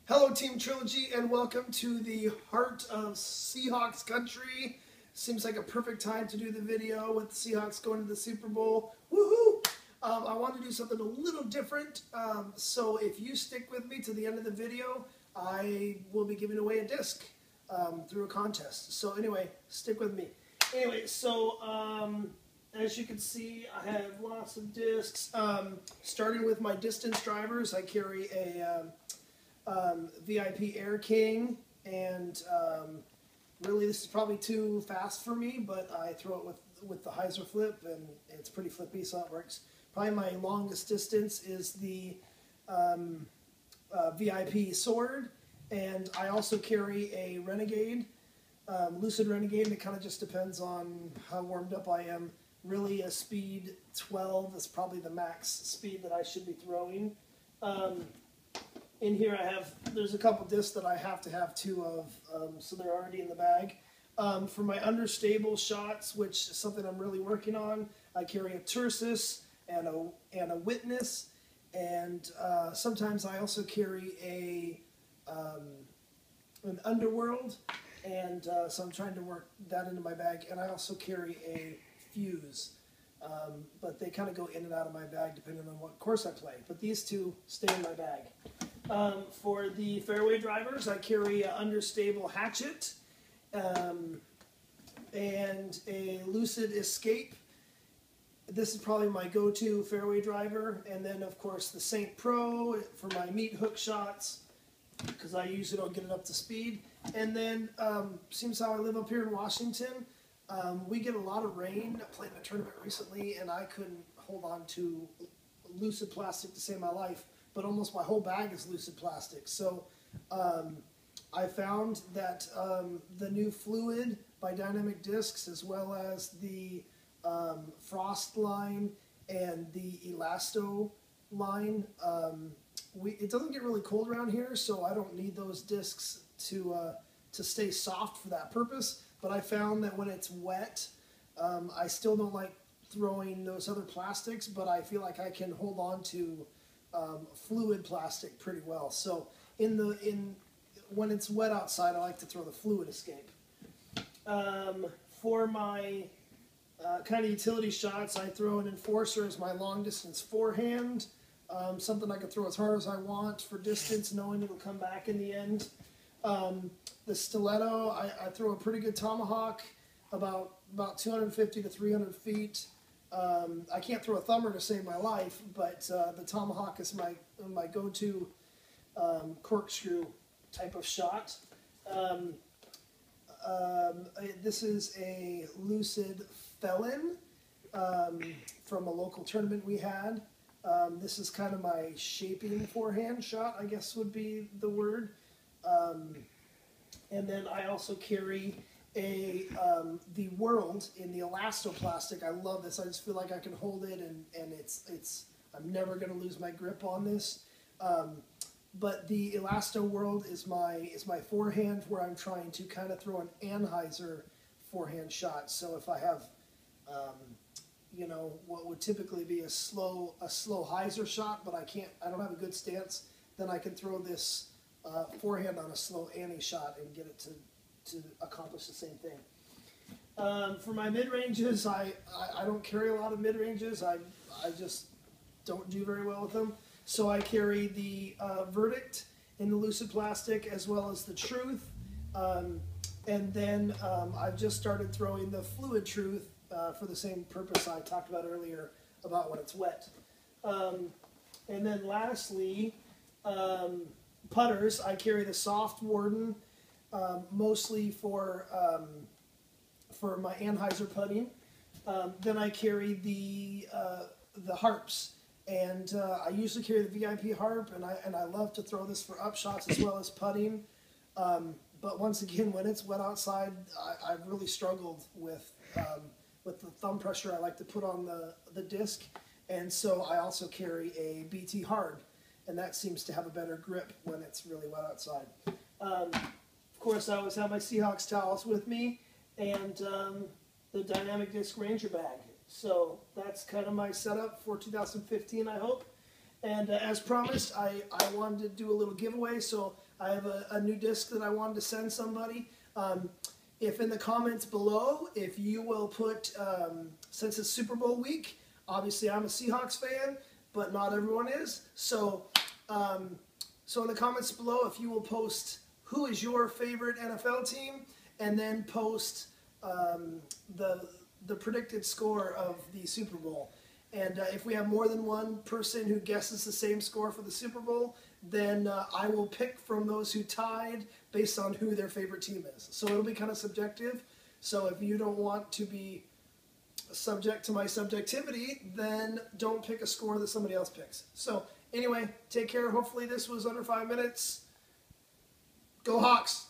Hello Team Trilogy and welcome to the heart of Seahawks country. Seems like a perfect time to do the video with the Seahawks going to the Super Bowl. Woohoo! I want to do something a little different, so if you stick with me to the end of the video, I will be giving away a disc through a contest. So anyway, stick with me. Anyway, so as you can see, I have lots of discs. Starting with my distance drivers, I carry a VIP Air King, and really this is probably too fast for me, but I throw it with the hyzer flip, and it's pretty flippy, so it works. Probably my longest distance is the VIP Sword, and I also carry a Renegade, Lucid Renegade, and it kind of just depends on how warmed up I am. Really a speed 12 is probably the max speed that I should be throwing. In here there's a couple discs that I have to have two of, so they're already in the bag. For my understable shots, which is something I'm really working on, I carry a Tursus and a Witness, and sometimes I also carry an Underworld, and so I'm trying to work that into my bag, and I also carry a Fuse. But they kind of go in and out of my bag depending on what course I play. But these two stay in my bag. For the fairway drivers, I carry an understable Hatchet and a Lucid Escape. This is probably my go-to fairway driver. And then, of course, the Saint Pro for my meat hook shots, because I usually don't get it up to speed. And then, seems how I live up here in Washington, we get a lot of rain. I played in a tournament recently, and I couldn't hold on to Lucid plastic to save my life, but almost my whole bag is Lucid plastic. So I found that the new Fluid by Dynamic Discs, as well as the Frost line and the Elasto line, it doesn't get really cold around here, so I don't need those discs to stay soft for that purpose. But I found that when it's wet, I still don't like throwing those other plastics, but I feel like I can hold on to fluid plastic pretty well. So when it's wet outside, I like to throw the Fluid Escape. For my kind of utility shots, I throw an Enforcer as my long distance forehand, something I can throw as hard as I want for distance, knowing it'll come back in the end. The Stiletto, I throw a pretty good tomahawk, about 250 to 300 feet. I can't throw a thumber to save my life, but the tomahawk is my go-to corkscrew type of shot. This is a Lucid Felon from a local tournament we had. This is kind of my shaping forehand shot, I guess would be the word. And then I also carry the World in the elastoplastic. I love this. I just feel like I can hold it, and I'm never going to lose my grip on this. But the Elasto World is my forehand, where I'm trying to kind of throw an Anheuser forehand shot. So if I have you know, what would typically be a slow hyzer shot, but I don't have a good stance, then I can throw this forehand on a slow Annie shot and get it to accomplish the same thing. For my mid-ranges, I don't carry a lot of mid-ranges. I just don't do very well with them. So I carry the Verdict in the Lucid plastic, as well as the Truth. And then I've just started throwing the Fluid Truth for the same purpose I talked about earlier, about when it's wet. And then lastly, putters, I carry the Soft Warden, mostly for my Anheuser putting. Then I carry the harps, and I usually carry the VIP harp, and I love to throw this for upshots as well as putting. But once again, when it's wet outside, I've really struggled with the thumb pressure I like to put on the disc, and so I also carry a BT hard, and that seems to have a better grip when it's really wet outside. Of course, I always have my Seahawks towels with me, and the Dynamic Disc Ranger bag. So that's kind of my setup for 2015, I hope. And as promised, I wanted to do a little giveaway, so I have a new disc that I wanted to send somebody. If in the comments below, if you will put, since it's Super Bowl week, obviously I'm a Seahawks fan, but not everyone is. So, so in the comments below, if you will post who is your favorite NFL team, and then post the predicted score of the Super Bowl. And if we have more than one person who guesses the same score for the Super Bowl, then I will pick from those who tied based on who their favorite team is. So it'll be kind of subjective. So if you don't want to be subject to my subjectivity, then don't pick a score that somebody else picks. So anyway, take care. Hopefully this was under 5 minutes. Go Hawks!